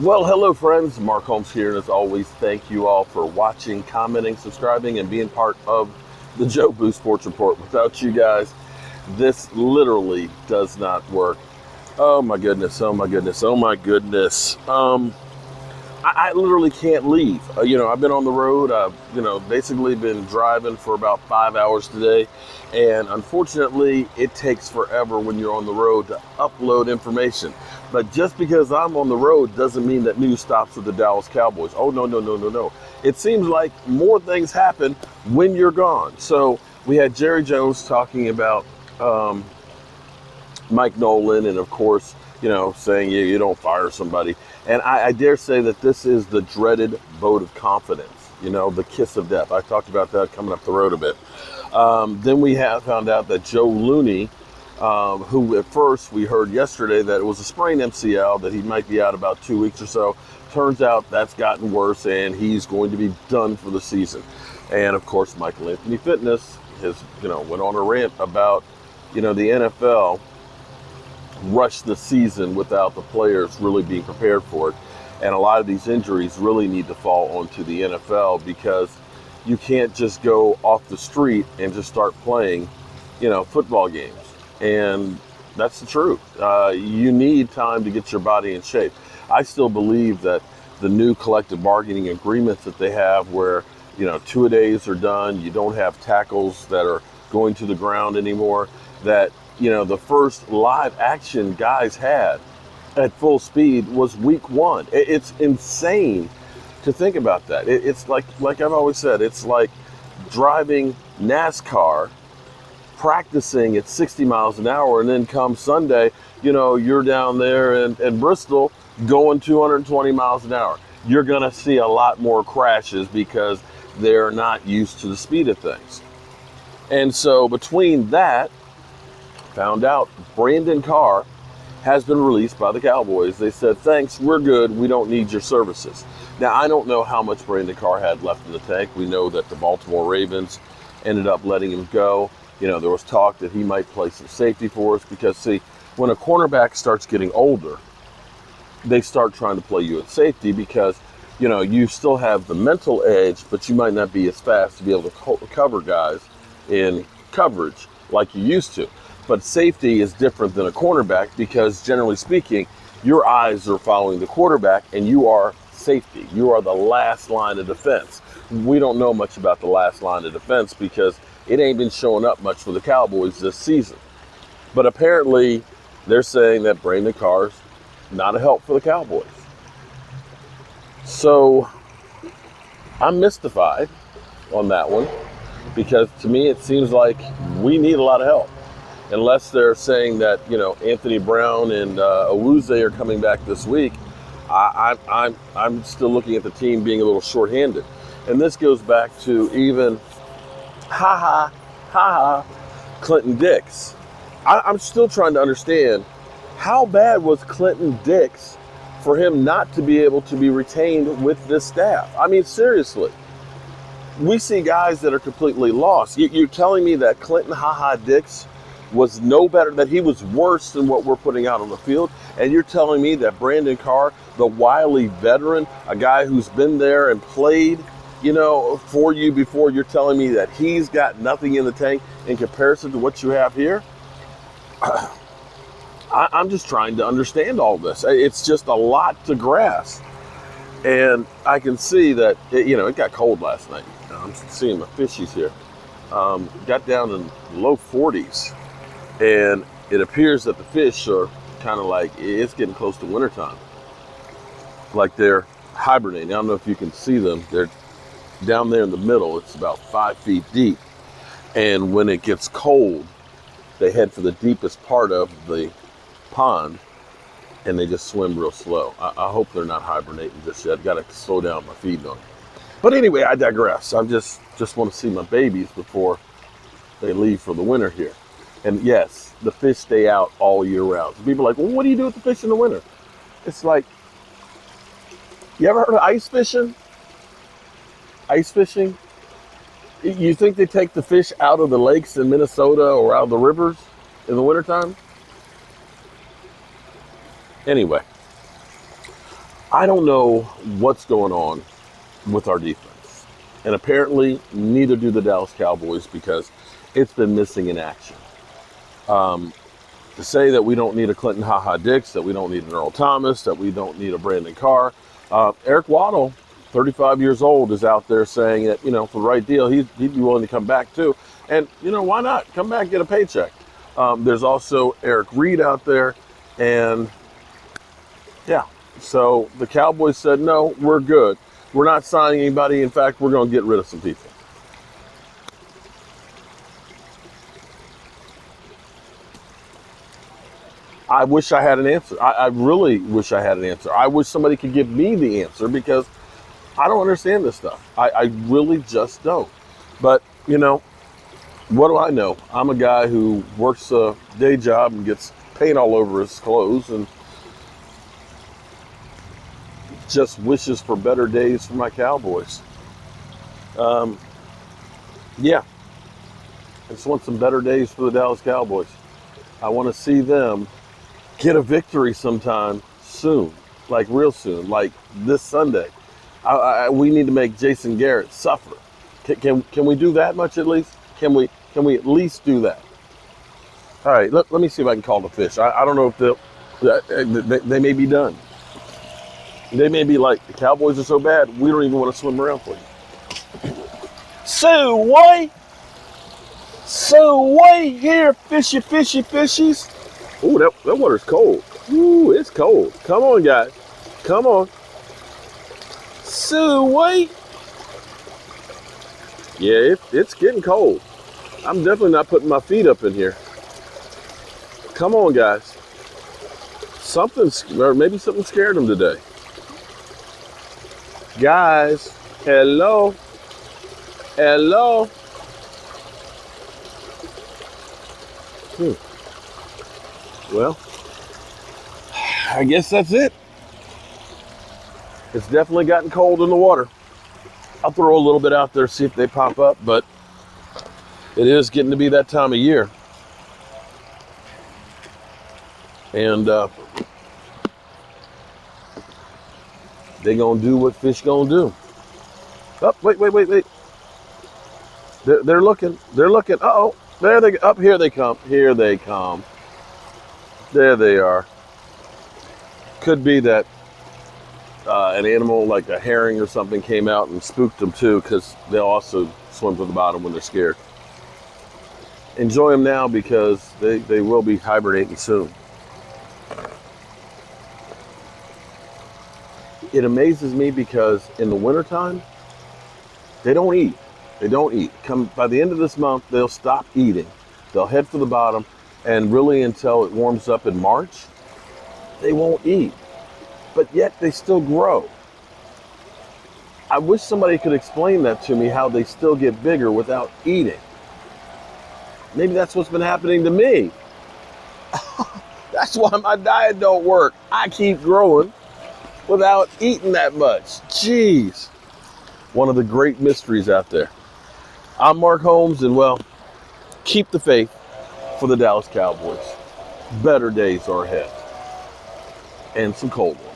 Well, hello, friends. Mark Holmes here, and as always, thank you all for watching, commenting, subscribing, and being part of the Joe Boo Sports Report. Without you guys, this literally does not work. Oh my goodness! Oh my goodness! Oh my goodness! I literally can't leave. I've been on the road. I've, basically been driving for about 5 hours today. And unfortunately, it takes forever when you're on the road to upload information. But just because I'm on the road doesn't mean that news stops with the Dallas Cowboys. Oh, no, no, no, no, no. It seems like more things happen when you're gone. So we had Jerry Jones talking about Mike Nolan, and of course, saying you don't fire somebody. And I dare say that this is the dreaded vote of confidence, the kiss of death. I talked about that coming up the road a bit. Then we have found out that Joe Looney, who at first we heard yesterday that it was a sprained MCL, that he might be out about 2 weeks or so. Turns out that's gotten worse, and he's going to be done for the season. And of course, Michael Anthony Fitness has, went on a rant about, the NFL rush the season without the players really being prepared for it. And a lot of these injuries really need to fall onto the NFL, because you can't just go off the street and just start playing, football games. And that's the truth. You need time to get your body in shape. I still believe that the new collective bargaining agreements that they have, where, 2-a-days are done, you don't have tackles that are going to the ground anymore, that the first live action guys had at full speed was week 1. It's insane to think about that. It's like I've always said, it's like driving NASCAR, practicing at 60 miles an hour, and then come Sunday, you're down there in Bristol going 220 miles an hour. You're going to see a lot more crashes because they're not used to the speed of things. And so between that, found out Brandon Carr has been released by the Cowboys. They said, thanks, we're good, we don't need your services. Now, I don't know how much Brandon Carr had left in the tank. We know that the Baltimore Ravens ended up letting him go. There was talk that he might play some safety for us, because, see, when a cornerback starts getting older, they start trying to play you at safety because, you still have the mental edge, but you might not be as fast to be able to cover guys in coverage like you used to. But safety is different than a cornerback, because generally speaking, your eyes are following the quarterback and you are safety. You are the last line of defense. We don't know much about the last line of defense because it ain't been showing up much for the Cowboys this season. But apparently they're saying that Brandon Carr's not a help for the Cowboys. So I'm mystified on that one, because to me it seems like we need a lot of help. Unless they're saying that, Anthony Brown and Awuzie are coming back this week, I'm still looking at the team being a little shorthanded. And this goes back to even, Clinton Dix. I'm still trying to understand, how bad was Clinton Dix for him not to be able to be retained with this staff? I mean, seriously. We see guys that are completely lost. You're telling me that Clinton Dix was no better, that he was worse than what we're putting out on the field? And you're telling me that Brandon Carr, the wily veteran, a guy who's been there and played, for you before, you're telling me that he's got nothing in the tank in comparison to what you have here? I'm just trying to understand all this. It's just a lot to grasp. And I can see that, it got cold last night. I'm seeing my fishies here. Got down in low 40s. And it appears that the fish are kind of like, it's getting close to wintertime. Like they're hibernating. I don't know if you can see them. They're down there in the middle. It's about 5 feet deep. And when it gets cold, they head for the deepest part of the pond, and they just swim real slow. I hope they're not hibernating just yet. Got to slow down my feeding on them. But anyway, I digress. I just want to see my babies before they leave for the winter here. And yes, the fish stay out all year round. So people are like, well, what do you do with the fish in the winter? It's like, you ever heard of ice fishing? Ice fishing? You think they take the fish out of the lakes in Minnesota or out of the rivers in the wintertime? Anyway, I don't know what's going on with our defense. And apparently, neither do the Dallas Cowboys because it's been missing in action. To say that we don't need a Clinton Ha-Ha-Dix, that we don't need an Earl Thomas, that we don't need a Brandon Carr. Eric Waddle, 35 years old, is out there saying that, for the right deal, he'd be willing to come back too. And, why not? Come back and get a paycheck. There's also Eric Reed out there. And, yeah, so the Cowboys said, no, we're good. We're not signing anybody. In fact, we're going to get rid of some people. I wish I had an answer. I really wish I had an answer. I wish somebody could give me the answer because I don't understand this stuff. I really just don't. But, what do I know? I'm a guy who works a day job and gets paint all over his clothes and just wishes for better days for my Cowboys. Yeah, I just want some better days for the Dallas Cowboys. I want to see them get a victory sometime soon, like real soon, like this Sunday. We need to make Jason Garrett suffer. Can we do that much at least? Can we at least do that? All right, let me see if I can call the fish. I don't know if they may be done. They may be like, the Cowboys are so bad, we don't even want to swim around for you. So what? Here, fishies. Ooh, that water's cold. Ooh, it's cold. Come on, guys. Come on. So what? Yeah, it's getting cold. I'm definitely not putting my feet up in here. Come on, guys. Maybe something scared them today. Guys, hello. Well, I guess that's it. It's definitely gotten cold in the water. I'll throw a little bit out there, see if they pop up, but it is getting to be that time of year. And they gonna do what fish gonna do. Oh, wait. They're looking. Uh-oh. Here they come. There they are. Could be that an animal like a herring or something came out and spooked them too, because they'll also swim to the bottom when they're scared. Enjoy them now because they will be hibernating soon. It amazes me because in the wintertime, they don't eat. By the end of this month, they'll stop eating. They'll head for the bottom, and really until it warms up in March, they won't eat. But yet they still grow. I wish somebody could explain that to me, how they still get bigger without eating. Maybe that's what's been happening to me. That's why my diet don't work. I keep growing without eating that much. Jeez. One of the great mysteries out there. I'm Mark Holmes, and well, keep the faith for the Dallas Cowboys. Better days are ahead. And some cold ones.